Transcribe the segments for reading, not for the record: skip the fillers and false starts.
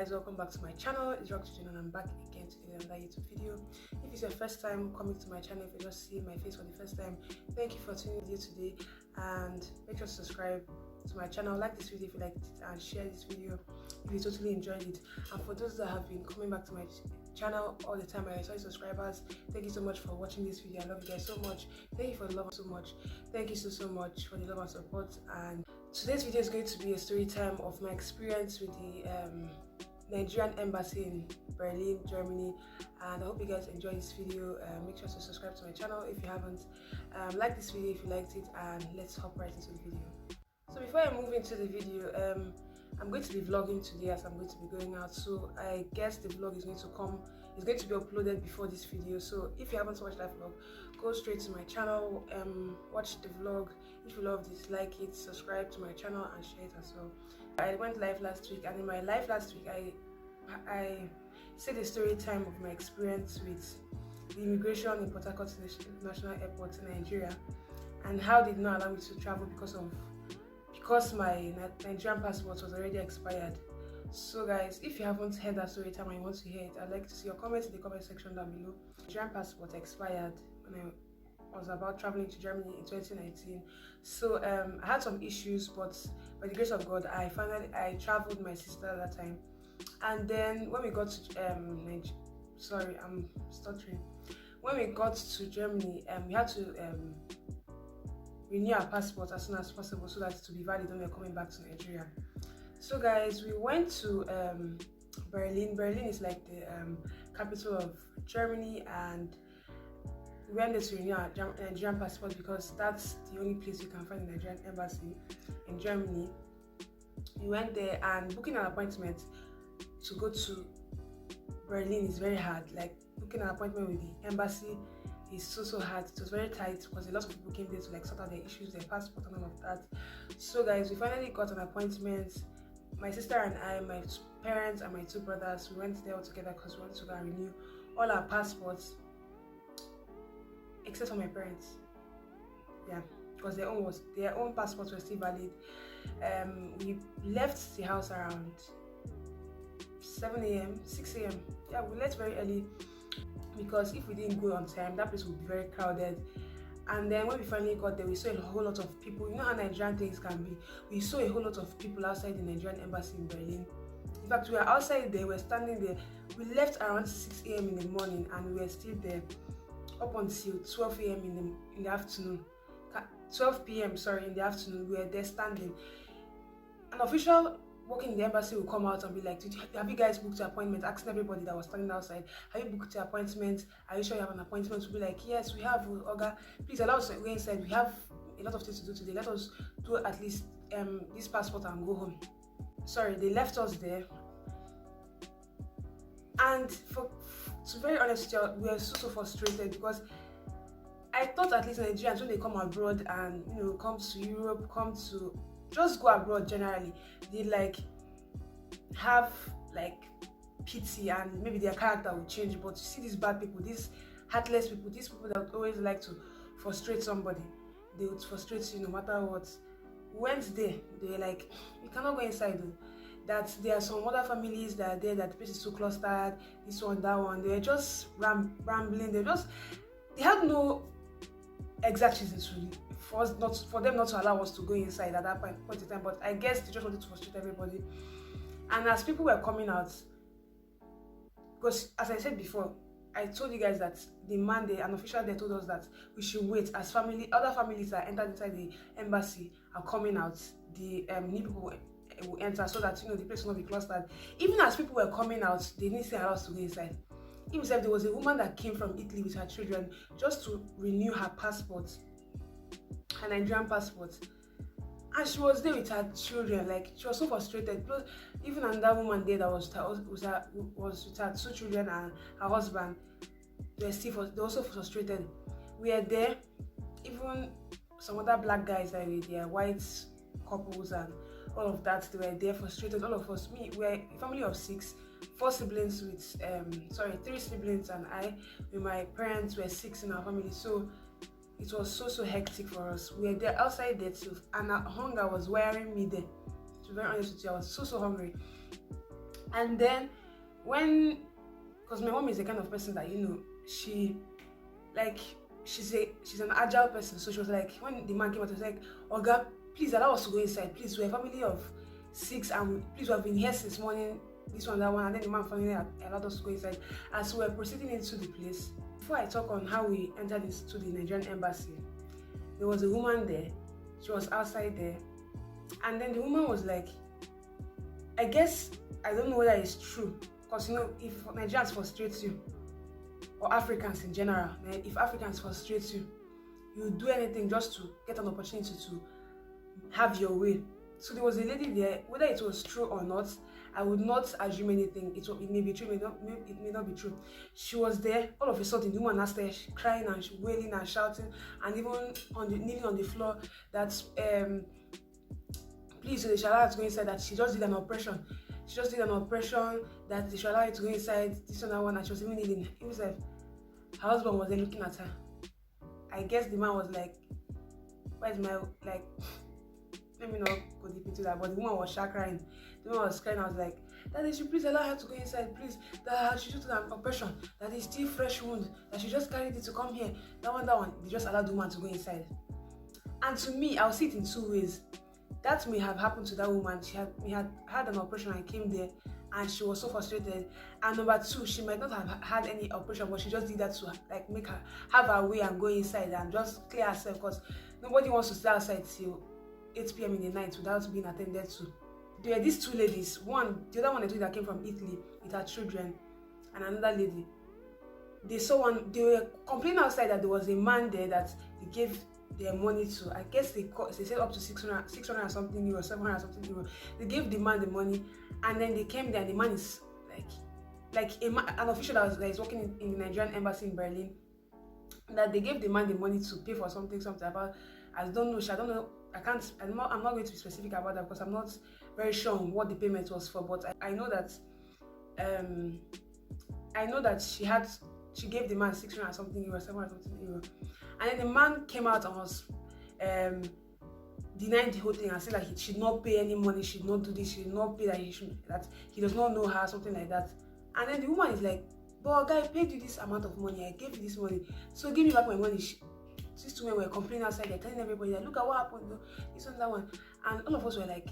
guys, welcome back to my channel. It's 𝚂𝚘𝚗 and I'm back again today with another YouTube video. If it's your first time coming to my channel, if you just see my face for the first time, thank you for tuning in today, and make sure to subscribe to my channel, like this video if you liked it, and share this video if you totally enjoyed it. And for those that have been coming back to my channel all the time, my solid subscribers, thank you so much for watching this video. I love you guys so much. Thank you for the love so much. Thank you so much for the love and support. And today's video is going to be a story time of my experience with the Nigerian embassy in Berlin, Germany, and I hope you guys enjoy this video. Make sure to subscribe to my channel if you haven't. Like this video if you liked it, and let's hop right into the video. So before I move into the video, I'm going to be vlogging today as I'm going to be going out, so I guess the vlog is going to be uploaded before this video. So if you haven't watched that vlog, go straight to my channel, watch the vlog. If you love this, like it, subscribe to my channel, and share it as well. I went live last week, and in my live last week I said a story time of my experience with the immigration in 𝚂𝚘𝚃 National Airport in Nigeria, and how they did not allow me to travel because my Nigerian passport was already expired. So guys, if you haven't heard that story time and you want to hear it, I'd like to see your comments in the comment section down below. Nigerian passport expired when I was about traveling to Germany in 2019. So I had some issues, but by the grace of God, I traveled with my sister at that time. And then when we got to when we got to Germany, we had to renew our passport as soon as possible so that it will be valid when we're coming back to Nigeria. So guys, we went to Berlin. Berlin is like the capital of Germany, and we went there to renew our Nigerian passport because that's the only place you can find the Nigerian embassy in Germany. We went there, and booking an appointment to go to Berlin is very hard. Like, booking an appointment with the embassy is so hard. It was very tight because a lot of people came there to like sort out their issues, their passport and all of that. So guys, we finally got an appointment. My sister and I, my parents and my two brothers, we went there all together because we wanted to go and renew all our passports, except for my parents. Yeah, because their own passports were still valid. We left the house around 7 a.m, 6 a.m. Yeah, we left very early because if we didn't go on time, that place would be very crowded. And then when we finally got there, we saw a whole lot of people. You know how Nigerian things can be. We saw a whole lot of people outside the Nigerian embassy in Berlin. In fact, we were outside there, we were standing there. We left around 6 a.m. in the morning, and we were still there up until 12 a.m. in the afternoon. 12 p.m. sorry, in the afternoon, we were there standing. An official working in the embassy will come out and be like, have you guys booked your appointment? Asking everybody that was standing outside, have you booked your appointment? Are you sure you have an appointment? We'll be like, yes, we have, Oga. Please allow us to go inside. We have a lot of things to do today. Let us do at least this passport and go home. Sorry, they left us there. And to be very honest with you, we were so frustrated because I thought at least Nigerians, when they come abroad and come to Europe, just go abroad generally, they like have like pity and maybe their character will change. But you see these bad people, these heartless people, these people that would always like to frustrate somebody, they would frustrate you no matter what. Went there, they're like, you cannot go inside though. That there are some other families that are there, that the place is so clustered, this one, that one. They were just rambling. They had no exact reasons for them not to allow us to go inside at that point in time. But I guess they just wanted to frustrate everybody. And as people were coming out, because as I said before, I told you guys that an official there told us that we should wait as other families that entered inside the embassy are coming out. The new people will enter so that the place will not be clustered. Even as people were coming out, they didn't allow us to go inside. Even if there was a woman that came from Italy with her children just to renew her passport, her Nigerian passport, and she was there with her children. Like, she was so frustrated. Plus, even another woman there that was with her two children and her husband, they were also frustrated. We are there. Even some other black guys that were there, white couples and all of that, they were there frustrated. All of us, we're a family of 6, 4 siblings with 3 siblings, and I with my parents were 6 in our family. So it was so hectic for us. We were there outside there too, and hunger was wearing me there. To be very honest with you, I was so hungry. And then because my mom is the kind of person that, she's an agile person. So she was like, when the man came out, she was like, Oga, please allow us to go inside. Please, we're a family of 6 and please, we have been here since morning, this one, that one. And then the man finally allowed us to go inside. As we were proceeding into the place, before I talk on how we entered into the Nigerian embassy, there was a woman there. She was outside there. And then the woman was like, I guess, I don't know whether it's true, because if Nigerians frustrate you, or Africans in general, if Africans frustrate you, you do anything just to get an opportunity to have your way. So there was a lady there. Whether it was true or not, I would not assume anything. It may be true, it may not be true. She was there. All of a sudden, the woman started crying and wailing and shouting, and even kneeling on the floor that please, they shall allow her to go inside. That she just did an operation. That they shall allow her to go inside. This and that one, and she was even kneeling. It was like her husband was there looking at her. I guess the man was like, "Where's my like?" Let me not go deep into that, but the woman was crying. The woman was crying. I was like, that they should please allow her to go inside, please. That she did an operation. That is still fresh wound. That she just carried it to come here. That one. They just allowed the woman to go inside. And to me, I'll see it in two ways. That may have happened to that woman. She had an operation and came there, and she was so frustrated. And number two, she might not have had any operation, but she just did that to like make her have her way and go inside and just clear herself, because nobody wants to stay outside till 8 p.m. in the night without being attended to. There were these two ladies. The other one I told you that came from Italy with her children, and another lady. They were complaining outside that there was a man there that they gave their money to. I guess they said up to 600 and something euros, 700 and something euros. They gave the man the money, and then they came there, and the man is an official that is working in the Nigerian embassy in Berlin. That they gave the man the money to pay for something about. I don't know. I'm not going to be specific about that because I'm not very sure on what the payment was for, but I know that she gave the man 600 and something euros, 700 and something euros, and then the man came out and was denying the whole thing and said that he should not pay any money, should not do this, should not pay, that he does not know her, something like that. And then the woman is like, but guy, I paid you this amount of money, I gave you this money, so give me back my money. These two men were complaining outside, they're telling everybody that look at what happened, this one, that one. And all of us were like,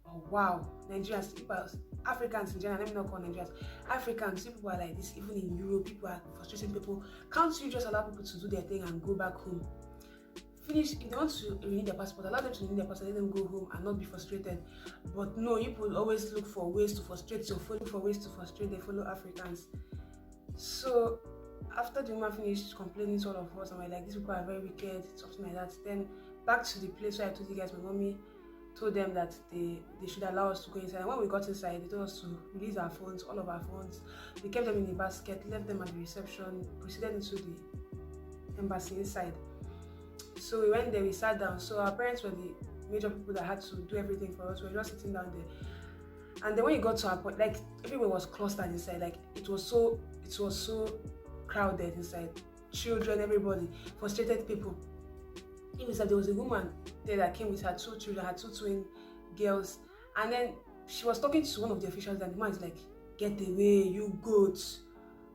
oh wow, Nigerians, people, Africans in general, let me not call Nigerians, Africans, people are like this, even in Europe, people are frustrating people. Can't you just allow people to do their thing and go back home? Finish, if they want to renew their passport, allow them to renew their passport, let them go home and not be frustrated. But no, people always look for ways to frustrate, they follow Africans. So after the woman finished complaining to all of us, and we're like, these people are very wicked, something like that. Then back to the place where I told you guys, my mommy told them that they should allow us to go inside. And when we got inside, they told us to release our phones, all of our phones. We kept them in the basket, left them at the reception, proceeded into the embassy inside. So we went there, we sat down. So our parents were the major people that had to do everything for us. We were just sitting down there. And then when you got to our point, like everywhere was clustered inside. Like it was so crowded inside. Children, everybody, frustrated people. It was that there was a woman there that came with her 2 children, her 2 twin girls, and then she was talking to one of the officials, and the man is like, "Get away, you goats!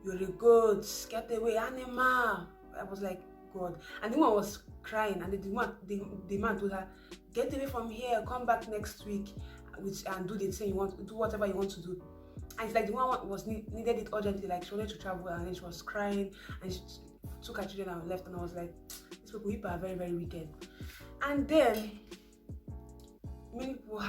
You're a goat! Get away, animal!" I was like, God. And the woman was crying, and the man told her, "Get away from here, come back next week and do the thing you want, do whatever you want to do." And it's like the woman needed it urgently, like she wanted to travel, and then she was crying, and she took her children and left. And I was like, these people are very, very wicked. And then many people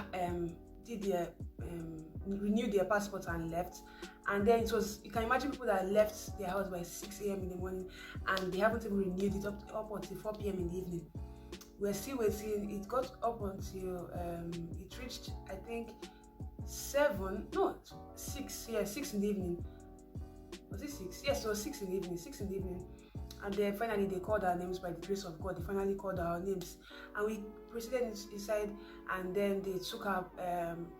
renewed their passports and left. And then you can imagine people that left their house by 6 a.m. in the morning, and they haven't even renewed it up until 4 p.m. in the evening. We're still waiting. It got up until it reached, I think, 6 in the evening. Was it 6? Yes, it was 6 in the evening. And then finally they called our names. By the grace of God, they finally called our names, and we proceeded inside. And then they took our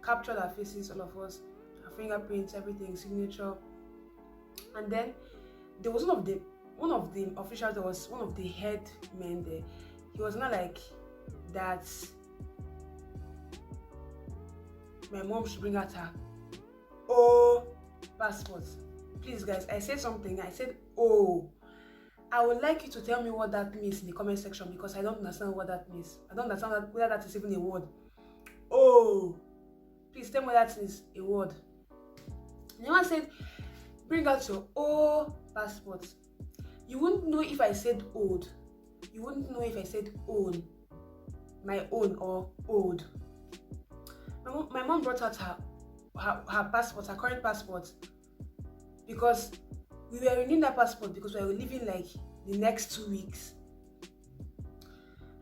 captured our faces, all of us, our fingerprints, everything, signature. And then there was one of the officials, there was one of the head men there. He was not like that my mom should bring out her passports. Please guys, I said something. I said oh. I would like you to tell me what that means in the comment section, because I don't understand what that means. I don't understand whether that is even a word. Oh, please tell me that is a word. The one said, bring out your old passport. You wouldn't know if I said old. You wouldn't know if I said own. My own or old. My mom brought out her passport, her current passport, because we were renewing that passport because we were leaving like the next 2 weeks.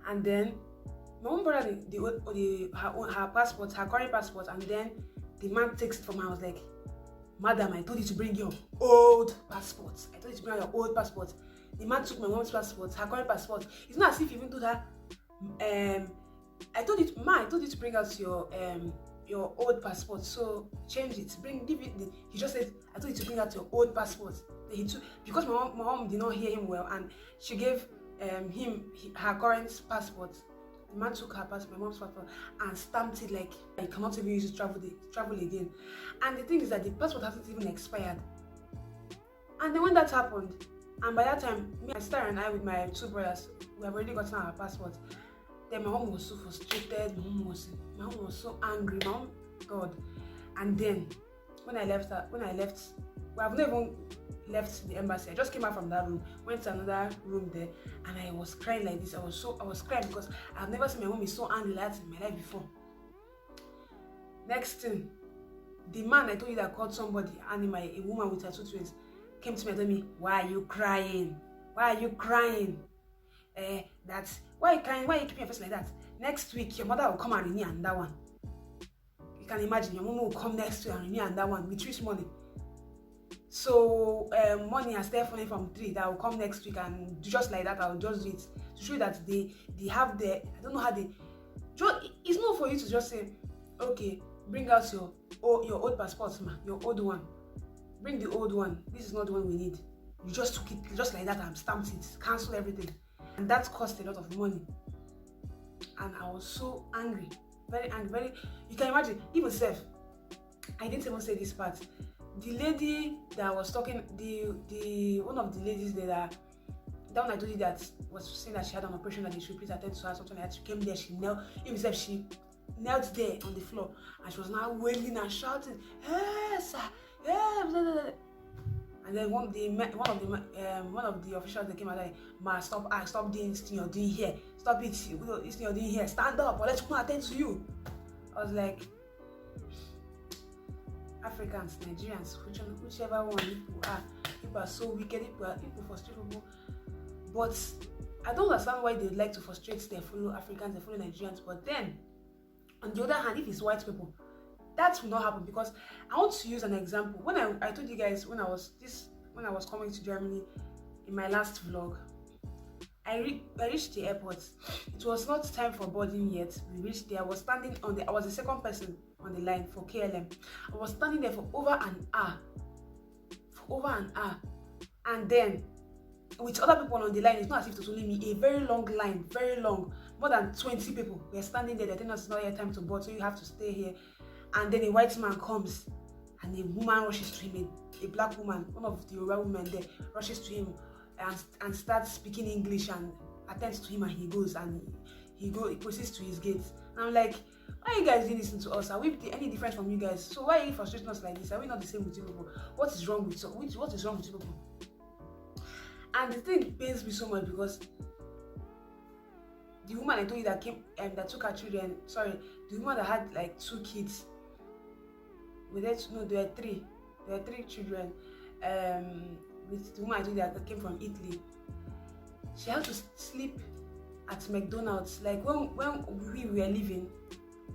And then my mom brought out her passport, her current passport, and then the man takes it from her. I was like, madam, I told you to bring your old passport. I told you to bring out your old passport. The man took my mom's passport, her current passport. It's not as if you even told her, I told you to bring out your old passport, so change it. Give it. He just said, I told you to bring out your old passport. Then he took, because my mom did not hear him well, and she gave him her current passport. The man took her passport, my mom's passport, and stamped it like I cannot even use it to travel again. And the thing is that the passport hasn't even expired. And then when that happened, and by that time, my sister and I with my 2 brothers, we have already gotten our passport. Then my mom was so frustrated. My mom was so angry. My mom, God. And then when I left, well, I've not even left the embassy. I just came out from that room, went to another room there, and I was crying like this. I was crying because I've never seen my mom be so angry like that in my life before. Next thing, the man I told you that called somebody animal, a woman with her 2 twins, came to me and told me, why are you crying? Why are you crying? Why are you crying? Why are you keeping your face like that? Next week, your mother will come and renew another one. You can imagine, your mom will come next week and renew another one with which money? So money has started from 3 that will come next week, and just like that, I'll just do it to show that they have I don't know how they. It's not for you to just say, okay, bring out your old passport, ma, your old one. Bring the old one. This is not the one we need. You just took it just like that and stamped it, cancel everything, and that cost a lot of money. And I was so angry, very angry, You can imagine, even self. I didn't even say this part. The lady that was talking, the one of the ladies there that one I told you that was saying that she had an operation that they should please attend to her, something like that. She came there, she knelt there on the floor, and she was now wailing and shouting, "Yes, sir, yeah." And then one of the officials that came out like, "Ma, stop doing this thing you're doing here. Stop it, this thing you're doing here. Stand up, or let's come attend to you." I was like, Africans, Nigerians, whichever one people are so wicked, people frustrate people. But I don't understand why they like to frustrate their fellow Africans, their fellow Nigerians. But then, on the other hand, if it's white people, that will not happen. Because I want to use an example. When I told you guys when I was coming to Germany in my last vlog, I reached the airport. It was not time for boarding yet. We reached there. I was the second person on the line for KLM. I was standing there for over an hour. And then with other people on the line, it's not as if it was only me. A very long line, very long. More than 20 people were standing there. They think it's not yet time to board, so you have to stay here. And then a white man comes, and a woman rushes to him. A black woman, one of the Yoruba women there, rushes to him and starts speaking English and attends to him, and he goes and he proceeds to his gate. And I'm like, why are you guys doing this to us? Are we any different from you guys? So why are you frustrating us like this? Are we not the same with you people? What is wrong with you people? And the thing pains me so much because the woman I told you that came that took her children, the woman that had like 2 kids. There were 3. There were 3 children. With the woman I told you that came from Italy. She had to sleep at McDonald's. Like when we were leaving,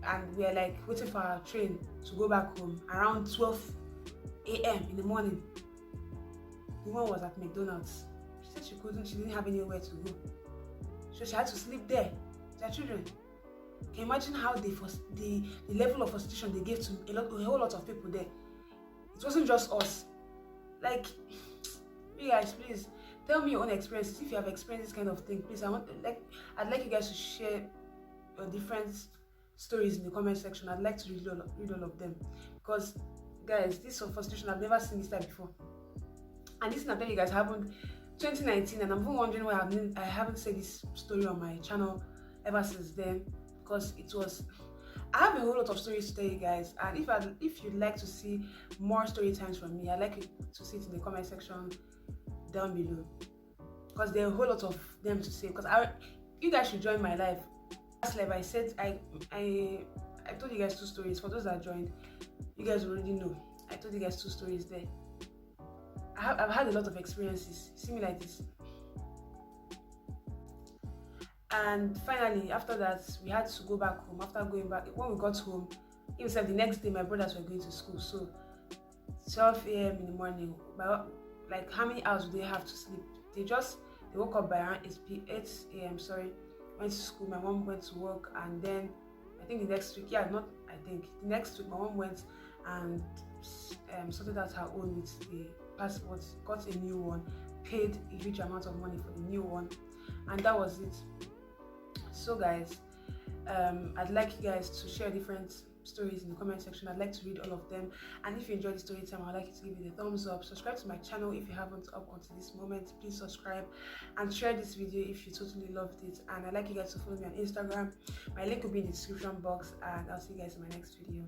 and we were like waiting for our train to go back home around 12 a.m. in the morning. The woman was at McDonald's. She said she didn't have anywhere to go. So she had to sleep there with her children. Can you imagine how the level of frustration they gave to a whole lot of people there? It wasn't just us. Like, you guys, please tell me your own experiences. If you have experienced this kind of thing, please, I'd like you guys to share your different stories in the comment section. I'd like to read all of them, because guys, this of frustration, I've never seen this type before. And this, I'm telling you guys, happened 2019, and I'm even wondering why I haven't said this story on my channel ever since then, because it was, I have a whole lot of stories to tell you guys, and if you'd like to see more story times from me, I'd like you to see it in the comment section down below, because there are a whole lot of them to say, because you guys should join my live. Last live I said I told you guys 2 stories. For those that joined, you guys already know I told you guys 2 stories there. I've had a lot of experiences, see me like this. And finally, after that, we had to go back home. After going back, when we got home, even said the next day my brothers were going to school, so 12 a.m. in the morning. But like, how many hours do they have to sleep? They woke up by around 8 a.m. Went to school. My mom went to work, and then I think the next week, the next week my mom went and sorted out her own with the passport, got a new one, paid a huge amount of money for the new one, and that was it. So guys, I'd like you guys to share different stories in the comment section. I'd like to read all of them, and if you enjoyed the story time, I'd like you to give it a thumbs up. Subscribe to my channel if you haven't up until this moment. Please subscribe and share this video if you totally loved it, and I'd like you guys to follow me on Instagram. My link will be in the description box, and I'll see you guys in my next video.